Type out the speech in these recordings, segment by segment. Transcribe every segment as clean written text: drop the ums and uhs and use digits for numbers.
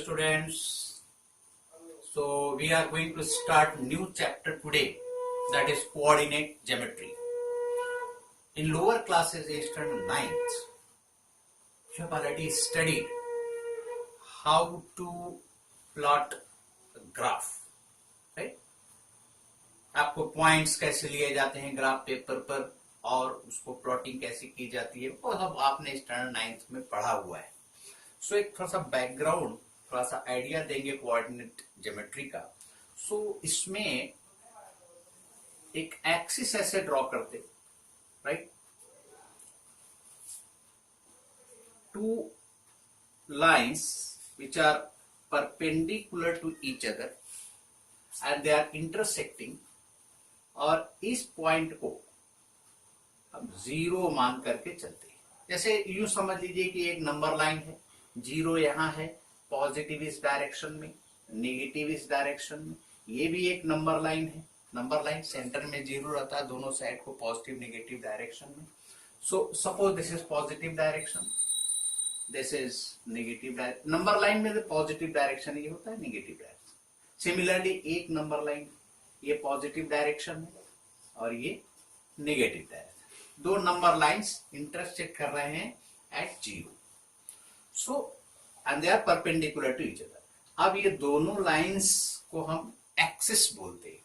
students. So we are going to start new chapter today, that is coordinate geometry. In lower classes 8th and 9th, you have already studied how to plot a graph, right? आपको points कैसे लिए जाते हैं graph paper पर और उसको plotting कैसे की जाती है वो सब आपने स्टैंडर्ड 9th में पढ़ा हुआ है. सो एक थोड़ा सा बैकग्राउंड, थोड़ा सा आइडिया देंगे कोऑर्डिनेट ज्योमेट्री का. सो इसमें एक एक्सिस ऐसे ड्रॉ करते, right? Two lines which are perpendicular to each other and they are intersecting, और इस पॉइंट को हम जीरो मान करके चलते हैं. जैसे यूं समझ लीजिए कि एक नंबर लाइन है, जीरो यहाँ है, पॉजिटिव इस डायरेक्शन में, नेगेटिव इस डायरेक्शन में. ये भी एक नंबर लाइन है, नंबर लाइन सेंटर में जीरो रहता है, दोनों साइड को पॉजिटिव नेगेटिव डायरेक्शन में. So suppose this is positive direction, this is negative direction. Number line में पॉजिटिव डायरेक्शन ये होता है, नेगेटिव डायरेक्शन. सिमिलरली एक नंबर लाइन, ये पॉजिटिव डायरेक्शन है और ये नेगेटिव डायरेक्शन. दो नंबर लाइंस इंटरसेक्ट कर रहे हैं at zero. So and they are perpendicular to each other. अब ये दोनों लाइंस को हम एक्सिस बोलते हैं.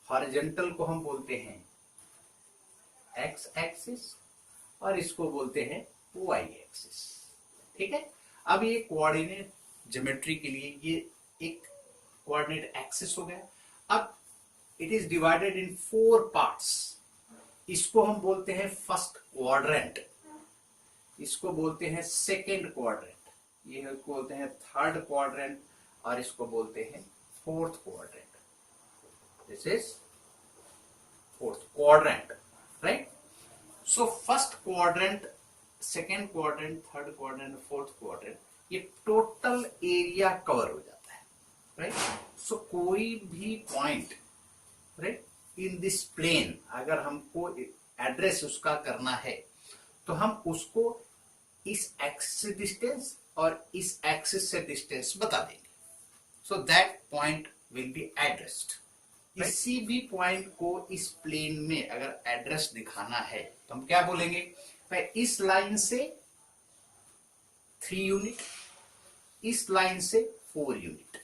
हॉरिजॉन्टल को हम बोलते हैं एक्स एक्सिस और इसको बोलते हैं वाई एक्सिस. ठीक है. अब ये कोऑर्डिनेट ज्योमेट्री के लिए ये एक कोऑर्डिनेट एक्सिस हो गया. अब it is divided in 4 parts. इसको हम बोलते हैं फर्स्ट क्वाड्रेंट, इसको बोलते हैं सेकेंड क्वाड्रेंट, ये बोलते हैं थर्ड क्वाड्रेंट और इसको बोलते हैं fourth quadrant. This is fourth quadrant, right? So first quadrant, second quadrant, third quadrant, fourth quadrant, ये टोटल एरिया कवर हो जाता है, राइट? सो कोई भी point, right, in this plane अगर हमको एड्रेस उसका करना है तो हम उसको इस एक्सिस से डिस्टेंस और इस एक्सिस से डिस्टेंस बता देंगे. So that point will be addressed. किसी भी पॉइंट को इस प्लेन में अगर एड्रेस दिखाना है तो हम क्या बोलेंगे? भाई इस लाइन से 3 यूनिट, इस लाइन से 4 यूनिट.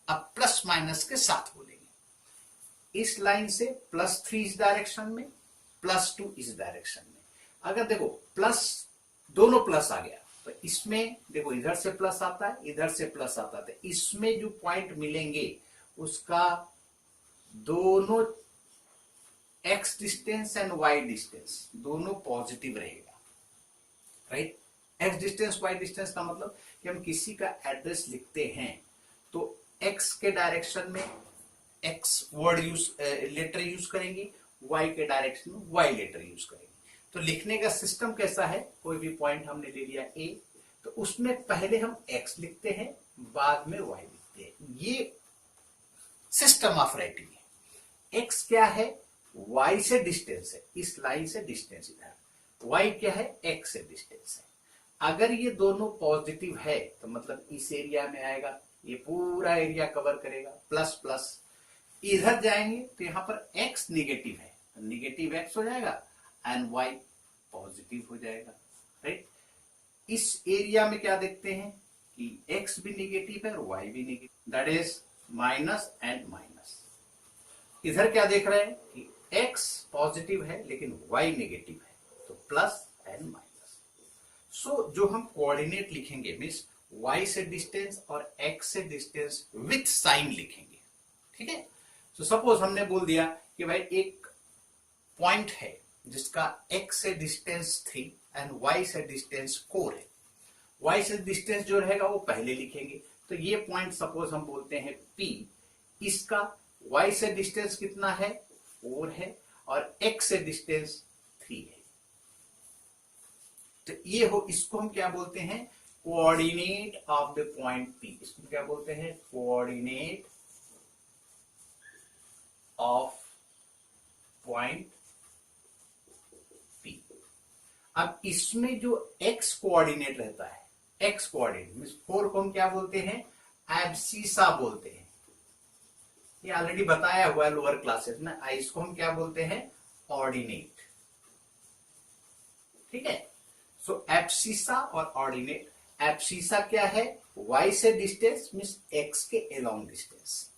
अब प्लस माइनस के साथ बोलेंगे. इस लाइन से +3 इस डायरेक्शन में, +2 इस डायरेक्शन में. अगर देखो प्लस, दोनों प्लस आ गया तो इसमें देखो इधर से प्लस आता है, इधर से प्लस आता है, तो इसमें जो पॉइंट मिलेंगे उसका दोनों x distance and y distance दोनों पॉजिटिव रहेगा, right? x distance y distance का मतलब कि हम किसी का एड्रेस लिखते हैं तो x के डायरेक्शन में x वर्ड लेटर यूज करेंगे, y के डायरेक्शन में y लेटर यूज करेंगे. तो लिखने का सिस्टम कैसा है? कोई भी पॉइंट हमने ले लिया A, तो उसमें पहले हम x लिखते हैं, बाद में y लिखते हैं. ये सिस्टम ऑफ राइटिंग है. x क्या है? y से डिस्टेंस है, इस लाइन से डिस्टेंस इधर. y क्या है? x से डिस्टेंस है. अगर ये दोनों पॉजिटिव है तो मतलब इस एरिया में आएगा, ये पूरा एरिया कवर करेगा. प्लस प्लस इधर जाएंगे तो यहां पर x निगेटिव है, निगेटिव x हो जाएगा एंड y पॉजिटिव हो जाएगा, राइट? इस एरिया में क्या देखते हैं कि x भी निगेटिव है और y भी negative, that is minus and minus. इधर क्या देख रहे हैं कि x पॉजिटिव है लेकिन y नेगेटिव है, तो प्लस एंड माइनस. सो जो हम कोऑर्डिनेट लिखेंगे मींस y से डिस्टेंस और x से डिस्टेंस विथ साइन लिखेंगे. ठीक है. सो सपोज हमने बोल दिया कि भाई एक पॉइंट है जिसका x से डिस्टेंस 3 एंड y से डिस्टेंस 4 है. y से डिस्टेंस जो रहेगा वो पहले लिखेंगे. तो ये पॉइंट सपोज हम बोलते हैं P, इसका y से डिस्टेंस कितना है? 4 है और x से डिस्टेंस 3 है. तो ये हो, इसको हम क्या बोलते हैं? Coordinate of the point P. इसको क्या बोलते हैं? Coordinate of point P. अब इसमें जो x कोऑर्डिनेट रहता है, x कोऑर्डिनेट मींस 4 को हम क्या बोलते हैं? एब्सिसा बोलते हैं। ये ऑलरेडी बताया हुआ है लोअर क्लासेस में। इसको हम क्या बोलते हैं? ऑर्डिनेट। ठीक है। सो एब्सिसा और ऑर्डिनेट। एब्सिसा क्या है? y से डिस्टेंस मीन्स x के अलोंग डिस्टेंस,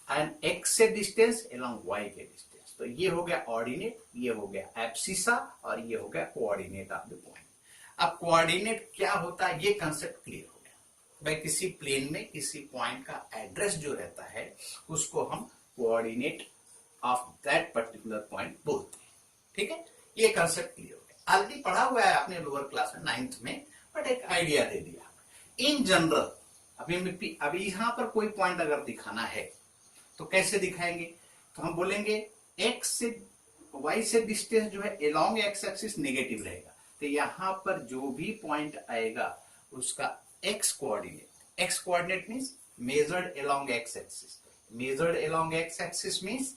एंड x से डिस्टेंस अलोंग y के डिस्टेंस। तो ये हो गया ऑर्डिनेट, ये हो गया एब्सिसा, और ये हो गया कोऑर्डिनेट ऑफ द पॉइंट। अब कोऑर्डिनेट क्या होता है, ये कंसेप्ट क्लियर हो गया। भाई किसी प्लेन में किसी पॉइंट का एड्रेस जो रहता है उसको हम coordinate of that particular point बोलते हैं। ठीक है, ये कंसेप्ट क्लियर हो गया। ऑलरेडी पढ़ा हुआ है आपने लोअर क्लास में 9th में, बट एक आइडिया दे दिया। इन जनरल अभी यहां पर कोई पॉइंट अगर दिखाना है तो कैसे दिखाएंगे? तो हम बोलेंगे x से y से डिस्टेंस जो है अलोंग x एक्सिस नेगेटिव रहेगा। तो यहां पर जो भी पॉइंट आएगा उसका x coordinate means measured along x axis. Measured along x axis means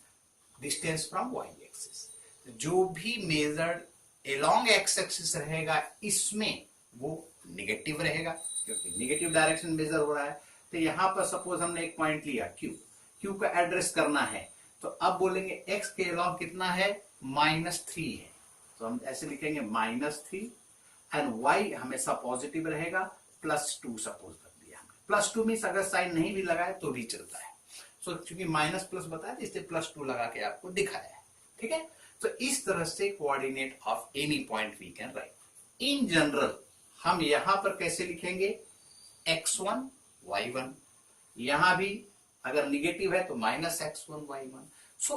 distance from y axis. जो भी मेजर्ड अलोंग x एक्सिस रहेगा इसमें वो नेगेटिव रहेगा, क्योंकि नेगेटिव डायरेक्शन मेजर हो रहा है। तो यहां पर सपोज हमने एक पॉइंट लिया Q का एड्रेस करना है, तो अब बोलेंगे x के अलोंग कितना है? -3 है। तो हम ऐसे लिखेंगे -3, एंड y हमेशा पॉजिटिव रहेगा, +2 सपोज कर दिया हमने। +2 मीन्स अगर साइन नहीं भी लगाए तो भी चलता है। सो चूंकि माइनस प्लस बताया इसलिए +2 लगा के आपको दिखाया है। ठीक है, तो इस तरह से coordinate of any point we can write. In general हम यहां पर कैसे लिखेंगे? x1 y1। यहां भी अगर निगेटिव है तो -x1 y1। सो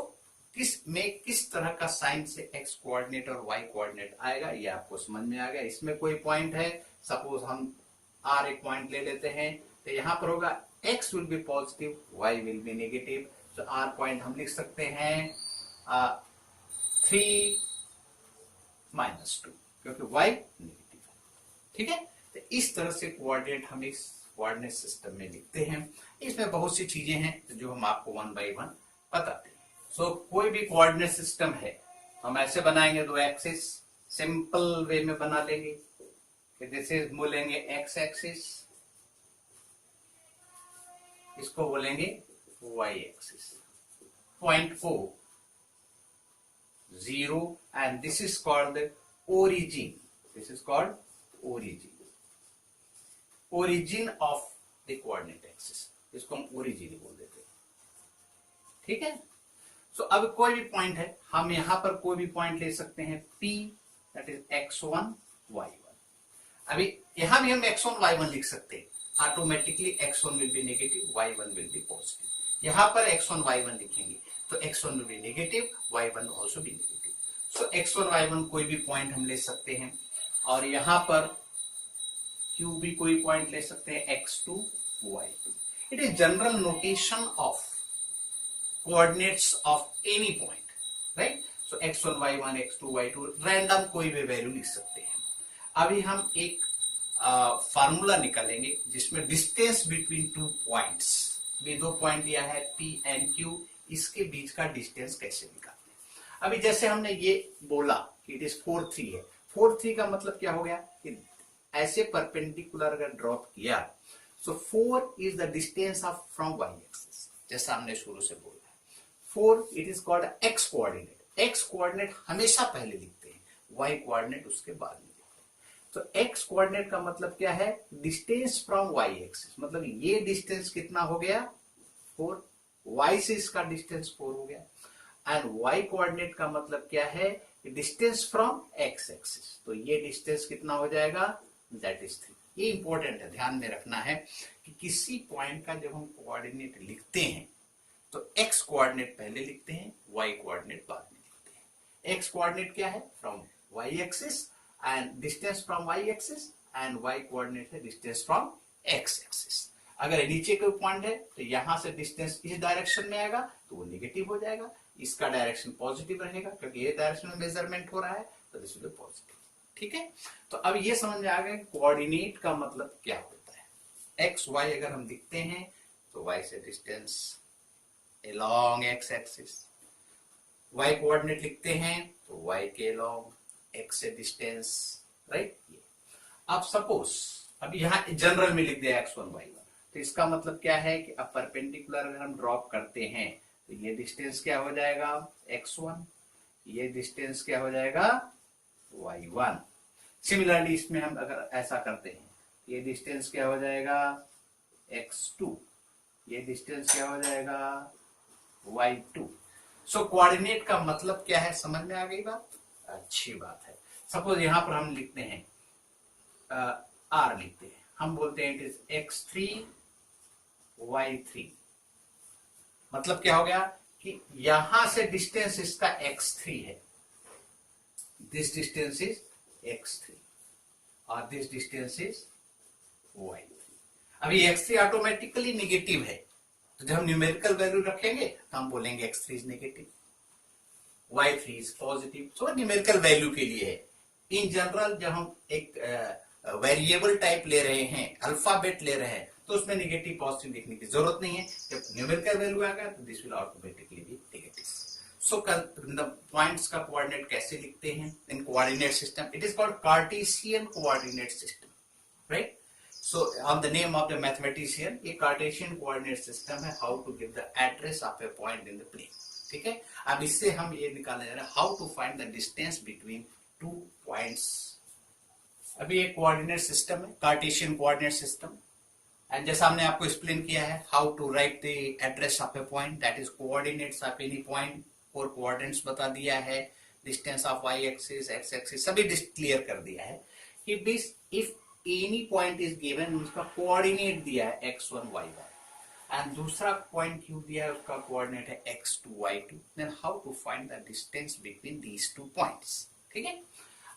किस तरह का साइन से x कोऑर्डिनेट और y कोऑर्डिनेट आएगा ये आपको समझ में आ गया। इसमें कोई पॉइंट है, सपोज हम r एक पॉइंट ले लेते हैं, तो यहां पर होगा x will be positive, y will be negative. तो r पॉइंट हम लिख सकते हैं 3 -2, क्योंकि y नेगेटिव है। ठीक है, तो इस तरह से कोऑर्डिनेट हम इस कोऑर्डिनेट सिस्टम में लिखते हैं। इसमें बहुत सी चीजें हैं जो हम आपको 1 by 1 बताते हैं। सो कोई भी कोऑर्डिनेट सिस्टम है हम ऐसे बनाएंगे, दो एक्सिस सिंपल वे में बना लेंगे। दिस इज बोलेंगे एक्स एक्सिस, इसको बोलेंगे वाई एक्सिस। पॉइंट को 0, and this is called origin. This is called origin of the coordinate axis. इसको हम ओरिजिन बोल देते हैं। ठीक है, सो अब कोई भी पॉइंट है, हम यहां पर कोई भी पॉइंट ले सकते हैं P, that is x1 y1। अभी यहां भी हम x1 y1 लिख सकते हैं। Automatically x1 will be negative, y1 will be positive. यहां पर x1 y1 लिखेंगे तो x1 will be negative, y1 also be negative. So x1 y1 कोई भी पॉइंट हम ले सकते हैं, और यहां पर Q भी कोई पॉइंट ले सकते हैं x2 y2। It is general notation of coordinates of any point, right? So x1 y1 x2 y2 random कोई भी वैल्यू लिख सकते हैं। अभी हम एक फार्मूला निकालेंगे जिसमें डिस्टेंस बिटवीन 2 पॉइंट्स, भी 2 पॉइंट दिया है P and Q, इसके बीच का डिस्टेंस कैसे निकालते हैं। अभी जैसे हमने ये बोला कि इट इज 4-3 है। 4-3 का मतलब क्या हो गया कि ऐसे परपेंडिकुलर अगर ड्रॉप किया, सो 4 is the distance of from y axis, जैसा हमने शुरू से बोला। 4 it is called x coordinate. x coordinate हमेशा पहले लिखते हैं, y कोऑर्डिनेट उसके बाद में लिखते हैं। तो x कोऑर्डिनेट का मतलब क्या है? डिस्टेंस फ्रॉम y एक्सिस, मतलब ये डिस्टेंस कितना हो गया? 4। y से इसका डिस्टेंस 4 हो गया। एंड y कोऑर्डिनेट का मतलब क्या है? डिस्टेंस फ्रॉम x एक्सिस, तो ये डिस्टेंस कितना हो जाएगा? That is 3। ये इंपॉर्टेंट है, ध्यान में रखना है कि किसी पॉइंट का जब हम कोऑर्डिनेट लिखते हैं तो x कोऑर्डिनेट पहले लिखते हैं, y कोऑर्डिनेट बाद में लिखते हैं। x कोऑर्डिनेट क्या है? From y axis, and distance from y axis, and y coordinate है डिस्टेंस फ्रॉम x एक्सिस। अगर नीचे कोई पॉइंट है तो यहां से डिस्टेंस इस डायरेक्शन में आएगा तो वो नेगेटिव हो जाएगा, इसका डायरेक्शन पॉजिटिव रहेगा क्योंकि ये डायरेक्शन में मेजरमेंट हो रहा है, तो दिस विल बी पॉजिटिव। ठीक है, तो अब ये समझ में आ गया कोऑर्डिनेट का मतलब क्या होता है। एक्स वाई अगर हम लिखते हैं तो y से distance along x axis, y coordinate लिखते हैं तो y के along x से डिस्टेंस, राइट। अब सपोज अब यहां जनरल में लिख दिया x1 y1, तो इसका मतलब क्या है कि अब परपेंडिकुलर अगर हम ड्रॉप करते हैं तो ये डिस्टेंस क्या हो जाएगा x1, ये डिस्टेंस क्या हो जाएगा y1। सिमिलरली इसमें हम अगर ऐसा करते हैं ये डिस्टेंस क्या हो जाएगा x2, ये डिस्टेंस क्या हो जाएगा y2। सो कोऑर्डिनेट का मतलब क्या है, समझ में आ गई बात? अच्छी बात है। सपोज यहां पर हम लिखते हैं r लिखते हैं, हम बोलते हैं इट इज x3 y3। मतलब क्या हो गया कि यहां से डिस्टेंस इसका x3 है, दिस डिस्टेंस इज x3 और दिस डिस्टेंस इज y3। अभी x3 ऑटोमेटिकली नेगेटिव है, तो जब हम न्यूमेरिकल वैल्यू रखेंगे तो हम बोलेंगे x3 is negative, y3 is positive. So numerical value के लिए है। इन जनरल जब हम एक वेरिएबल टाइप ले रहे हैं, अल्फाबेट ले रहे हैं, तो उसमें नेगेटिव पॉजिटिव लिखने की जरूरत नहीं है। जब न्यूमेरिकल वैल्यू आएगा तो this will automatically be negative. So points का कोऑर्डिनेट कैसे लिखते हैं in coordinate system? It is called Cartesian coordinate system, right? So on the name of the mathematician, a Cartesian coordinate system है how to give the address of a point in the plane। ठीक है, अब इससे हम ये निकालने जा रहे हैं how to find the distance between two points। अभी एक कोऑर्डिनेट सिस्टम है, कार्टेशियन कोऑर्डिनेट सिस्टम, एंड जैसा हमने आपको एक्सप्लेन किया है how to write the address of a point, that is coordinates of any point, और कोऑर्डिनेट्स बता दिया है, distance of Y axis, X axis सभी क्लियर कर दिया है कि this if any point is given, उसका कोऑर्डिनेट दिया है x1 y1, एंड दूसरा पॉइंट क्यों दिया है उसका कोऑर्डिनेट है x2 y2, then how to find the distance between these two points. ठीक है,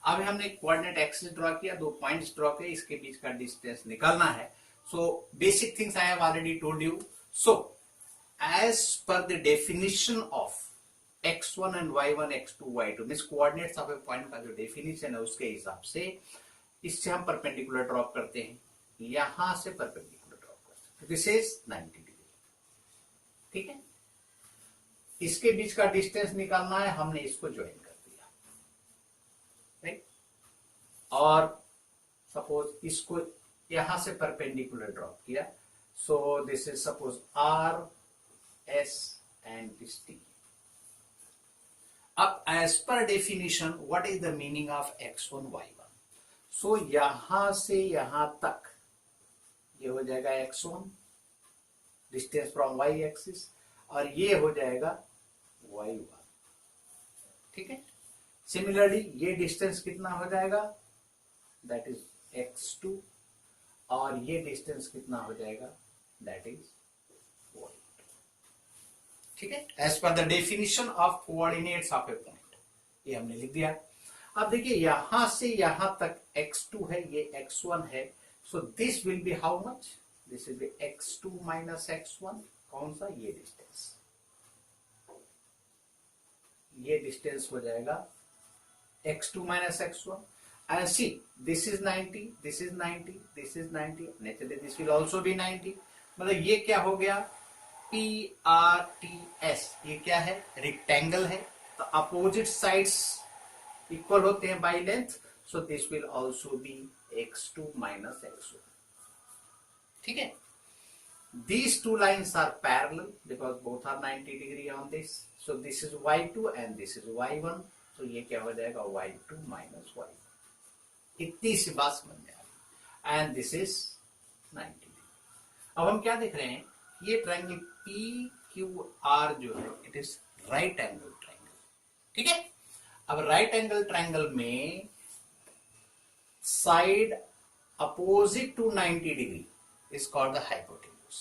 अब हमने कोऑर्डिनेट एक्सिस ड्रॉ किया, दो पॉइंट्स ड्रॉ किए, इसके बीच का डिस्टेंस निकालना है। So basic things I have already told you. So as per the definition of x1 and y1 x2 y2 means coordinates of a point का जो डेफिनेशन है उसके हिसाब से इससे हम परपेंडिकुलर ड्रॉप करते हैं, यहां से परपेंडिकुलर ड्रॉप करते हैं, दिस इज 90 डिग्री। ठीक है, इसके बीच का डिस्टेंस निकालना है, हमने इसको ज्वाइन कर दिया, राइट? और सपोज इसको यहां से परपेंडिकुलर ड्रॉप किया, so this is suppose R S and this T. अब as per definition what is the meaning of x1 y1? So यहां से यहां तक ये हो जाएगा x1 distance from y axis, और ये हो जाएगा y1। ठीक है, सिमिलरली ये डिस्टेंस कितना हो जाएगा, दैट इज x2, और ये डिस्टेंस कितना हो जाएगा, दैट इज y2। ठीक है, as per the definition of coordinates of a point, ये हमने लिख दिया। अब देखिए यहां से यहां तक x2 है, ये x1 है, so this will be how much, this will be x2 minus x1। कौन सा? ये डिस्टेंस, ये डिस्टेंस हो जाएगा x2 minus x1, and see this is 90, this is 90, this is 90, naturally this will also be 90। मतलब ये क्या हो गया, PRTS, ये क्या है, रेक्टेंगल है, तो अपोजिट साइड्स इक्वल होते हैं by length, so this will also be x2 minus x1। ठीक है, these two lines are parallel because both are 90 degree on this, so this is y2 and this is y1, तो ये क्या हो जाएगा y2 minus y1। इतनी सी बात समझ में आ गई, एंड दिस इज 90 डिग्री। अब हम क्या देख रहे हैं, ये ट्रायंगल PQR जो है it is right angle triangle. ठीक है, अब राइट एंगल ट्रायंगल में side opposite to 90 degree is called the hypotenuse.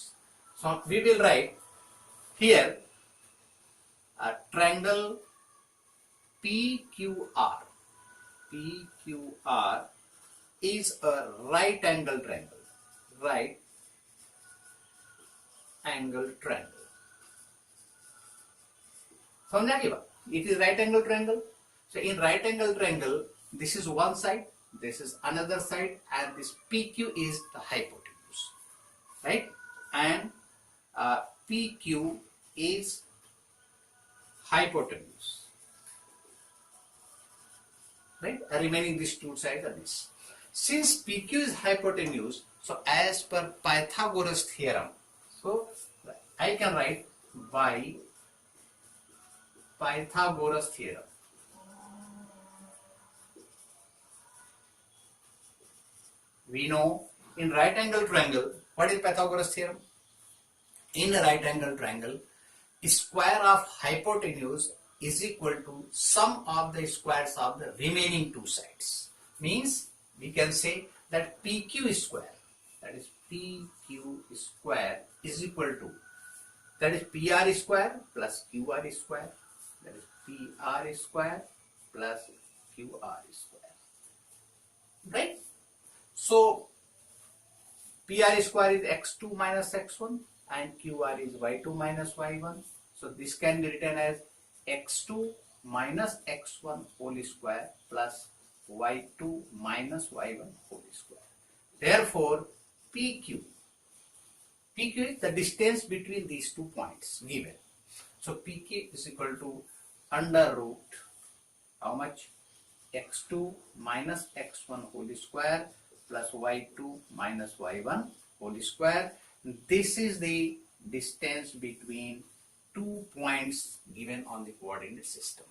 So we will write here a triangle PQR. PQR is a right angle triangle. Right angle triangle. समझा की बात? It is right angle triangle. So in right angle triangle, this is one side, this is another side, and this PQ is the hypotenuse, right? And PQ is hypotenuse, right? Remaining these two sides are this. Since PQ is hypotenuse, So as per Pythagoras theorem, so I can write by Pythagoras theorem. We know in right angle triangle, what is Pythagoras theorem? In a right angle triangle, square of hypotenuse is equal to sum of the squares of the remaining two sides. Means we can say that PQ square, that is PQ square, is equal to, that is PR square plus QR square, that is PR square plus QR square, right? So PR square is x2 minus x1 and QR is y2 minus y1. So this can be written as x2 minus x1 whole square plus y2 minus y1 whole square. Therefore, PQ is the distance between these 2 points given. So PQ is equal to under root, how much? X2 minus x1 whole square plus y2 minus y1 whole square. This is the distance between 2 points given on the coordinate system.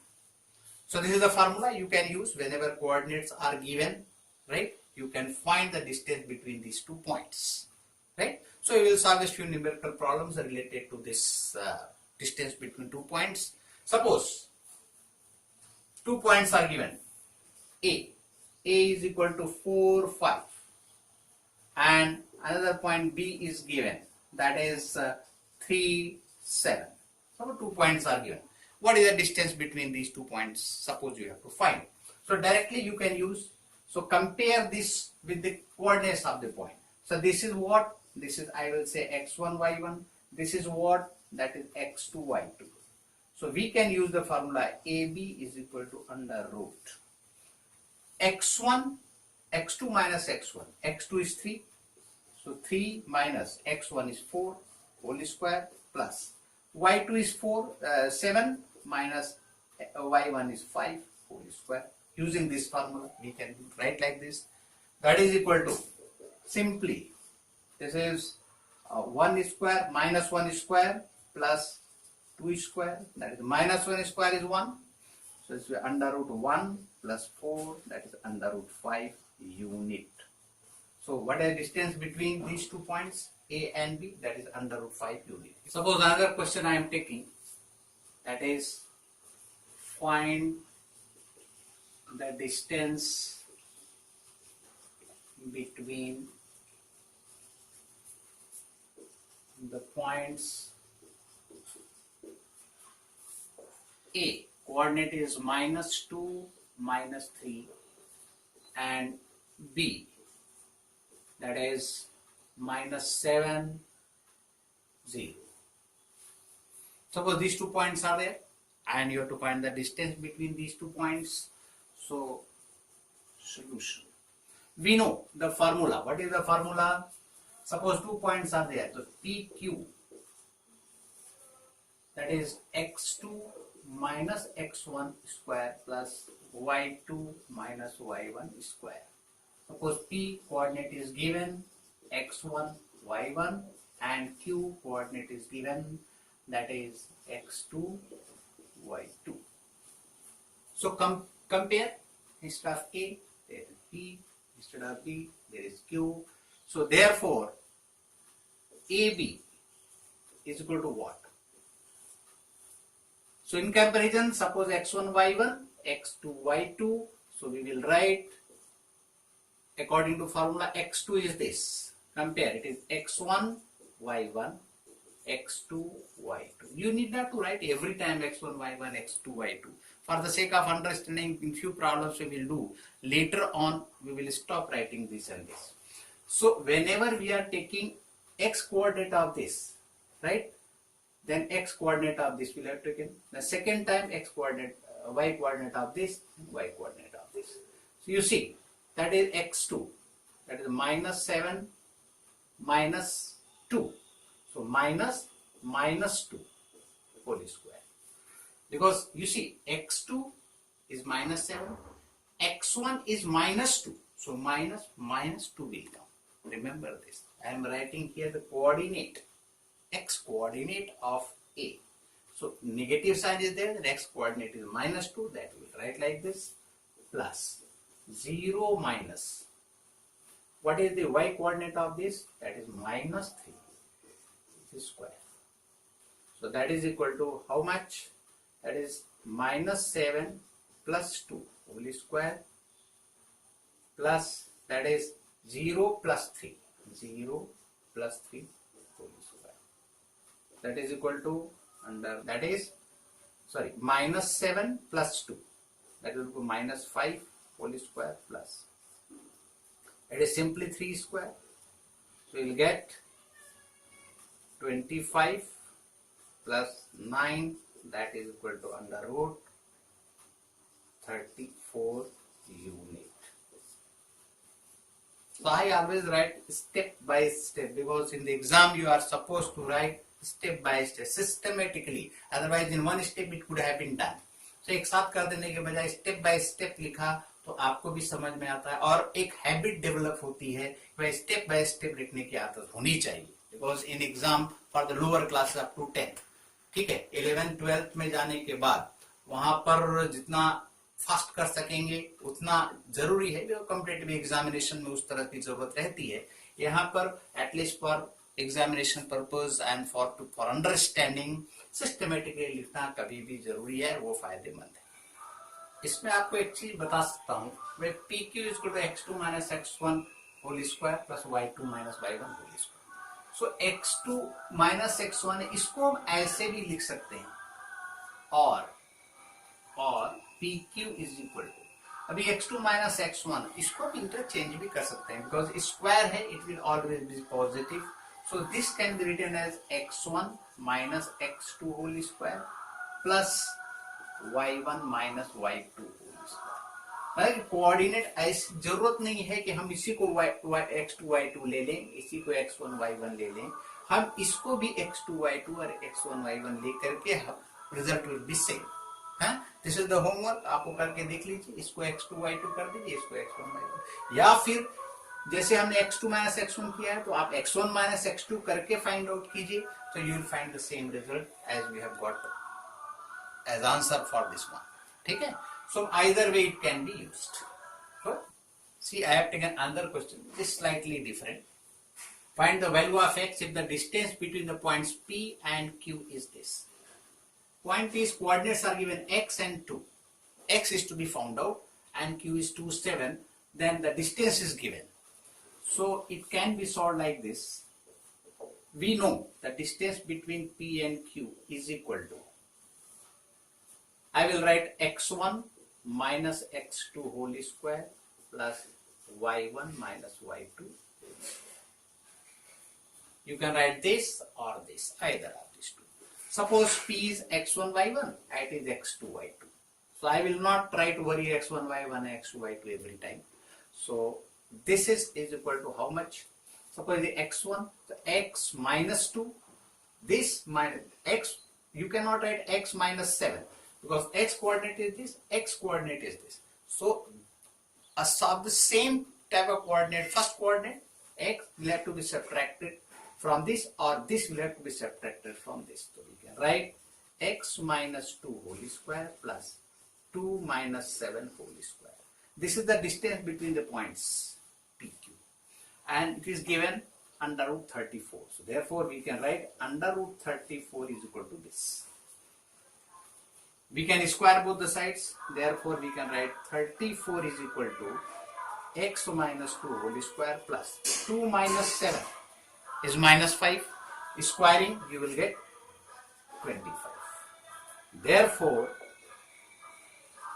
So this is the formula you can use whenever coordinates are given, right? You can find the distance between these 2 points, right? So we will solve a few numerical problems related to this distance between 2 points. Suppose 2 points are given. A is equal to 4, 5, and another point B is given, that is 3, 7. So 2 points are given. What is the distance between these 2 points? Suppose you have to find. So directly you can use, so compare this with the coordinates of the point. So this is what? This is, I will say, x1, y1. This is what? That is x2, y2. So we can use the formula AB is equal to under root x1, x2 minus x1. x2 is 3. So 3 minus x1 is 4 whole square plus y2 is 7 minus y1 is 5 whole square. Using this formula, we can write like this. That is equal to, simply, this is 1 square minus 1 square plus 2 square. That is minus 1 square is 1. So it's under root 1 plus 4, that is under root 5 unit. So what is the distance between these 2 points A and B? That is under root 5 unit. Suppose another question I am taking, that is find the distance between the points A, coordinate is minus 2, minus 3, and B, that is minus 7, 0. Suppose these 2 points are there and you have to find the distance between these 2 points. So, solution. We know the formula. What is the formula? Suppose 2 points are there. So, PQ, that is x2 minus x1 square plus y2 minus y1 square. Suppose P coordinate is given x1, y1, and Q coordinate is given, that is x2, y2. So compare, instead of A, there is P, instead of B, there is Q. So therefore, AB is equal to what? So in comparison, suppose x1, y1, x2, y2. So we will write according to formula x2 is this. Compare, it is x1, y1, x2, y2. You need not to write every time x1, y1, x2, y2. For the sake of understanding, in few problems we will do. Later on, we will stop writing this and this. So whenever we are taking x coordinate of this, right? Then x coordinate of this will have taken. The second time x coordinate, y coordinate of this, and y coordinate of this. So you see, that is x2. That is minus 7 minus 2. So minus 2 whole square. Because you see, x2 is minus 7, x1 is minus 2. So minus 2 will come. Remember this. I am writing here the coordinate, x coordinate of A. So negative sign is there, the x coordinate is -2, that we will write like this, plus 0 minus. What is the y coordinate of this? That is -3. This is square. So that is equal to how much? That is -7 plus 2 whole square plus that is 0 plus 3. 0 plus 3 whole square. That is equal to under that is sorry -7 plus 2. That will be -5 whole square plus. It is simply 3 square. So you will get 25 plus 9, that is equal to under root 34 unit. So I always write step by step, because in the exam you are supposed to write step by step systematically, otherwise in one step it could have been done. So एक साथ कर देने के बजाय step by step लिखा तो आपको भी समझ में आता है और एक हैबिट डेवलप होती है, वह स्टेप बाय स्टेप लिखने की आदत होनी चाहिए, because in exam for the lower class up to 10th, ठीक है, 11th 12th में जाने के बाद वहां पर जितना फास्ट कर सकेंगे उतना जरूरी है, कॉम्पिटिटिव एग्जामिनेशन में उस तरह की जरूरत रहती है। यहाँ पर at least for examination purpose and for understanding systematically लिखना कभी भी जरूरी है, वो फायदेमंद है। इसमें आपको एक चीज बता सकता हूँ, P Q is equal to x2 minus x1 whole square plus y2 minus y1 whole square. So x2 minus x1 है, इसको हम ऐसे भी लिख सकते हैं, और P Q is equal to, अभी x2 माइनस x1 इसको भी इंटरचेंज भी कर सकते हैं, बिकॉज स्क्वायर है, it will always be positive. So this can be written as x1 minus x2 whole square plus y1 minus y2 whole square. Coordinate ऐसी जरूरत नहीं है कि हम इसी को x2 y2 ले लें, इसी को x1 y1 ले लें, हम इसको भी x2 y2 और x1 y1 ले करके result will be same. This is the homework, आपको करके देख लीजिए, इसको x2 y2 कर दीजिए, इसको x1 y1, या फिर जैसे हमने x2 माइनस x1 किया है तो आप x1 माइनस x2 करके फाइंड आउट कीजिए, तो you will find the same result as we have got as answer for this one, ठीक है। So either way it can be used. So see, I have taken another question, this is slightly different. Find the value of x if the distance between the points P and Q is this. Point P's coordinates are given x and 2. X is to be found out and Q is 2, 7. Then the distance is given. So it can be solved like this. We know the distance between P and Q is equal to, I will write x1 minus x2 whole square plus y1 minus y2. You can write this or this, either of these two. Suppose P is x1 y1, it is x2 y2. So I will not try to worry x1 y1 x2 y2 every time. So this is equal to how much? Suppose the x1, so x minus 2, this minus x, you cannot write x minus 7. Because x coordinate is this, x coordinate is this. So of the same type of coordinate, first coordinate, x will have to be subtracted from this, or this will have to be subtracted from this. So we can write x minus 2 whole square plus 2 minus 7 whole square. This is the distance between the points PQ. And it is given under root 34. So therefore we can write under root 34 is equal to this. We can square both the sides, therefore we can write 34 is equal to x minus 2 whole square plus 2 minus 7 is minus 5. Squaring you will get 25. Therefore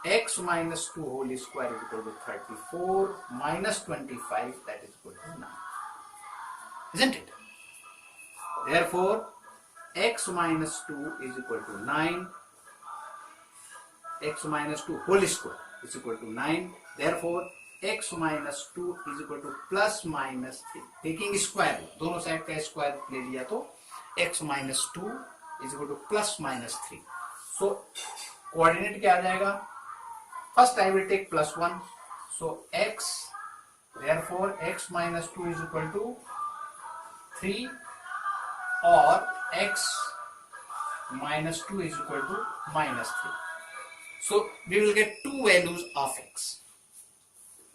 x minus 2 whole square is equal to 34 minus 25, that is equal to 9. Isn't it? Therefore x minus 2 is equal to 9. X minus 2 whole square is equal to 9. Therefore x minus 2 is equal to plus minus 3. Taking square root, दोनों side का square root ले लिया तो x minus 2 is equal to plus minus 3. So coordinate क्या आ जाएगा? First I will take plus 1. So x, therefore Therefore, x minus 2 is equal to 3 or x minus 2 is equal to minus 3. So we will get two values of x.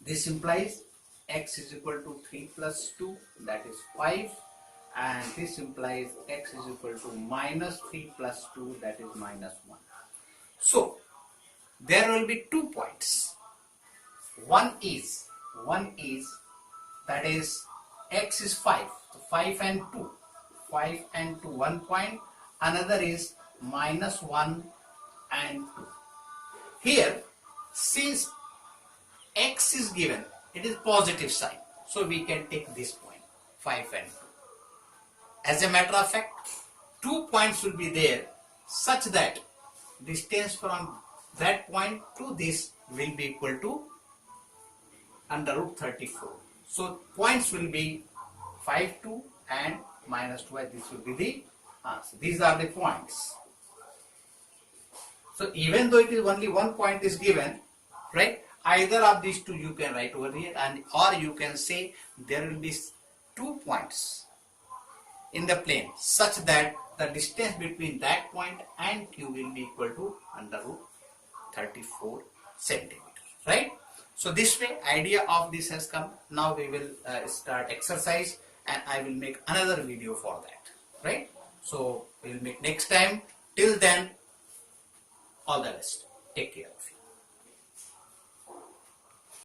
This implies x is equal to 3 plus 2, that is 5, and this implies x is equal to minus 3 plus 2, that is minus 1. So there will be 2 points. One is that is x is 5, so 5 and 2, 1 point. Another is minus 1 and 2. Here, since x is given, it is positive sign, so we can take this point, 5 and 2. As a matter of fact, 2 points will be there such that distance from that point to this will be equal to under root 34. So points will be 5, 2 and minus 2. This will be the answer. These are the points. So even though it is only 1 point is given, right? Either of these two you can write over here, and or you can say there will be 2 points in the plane such that the distance between that point and Q will be equal to under root 34 centimeters, right? So this way idea of this has come. Now we will start exercise, and I will make another video for that, right? So we will meet next time. Till then, all the best. Take care of you.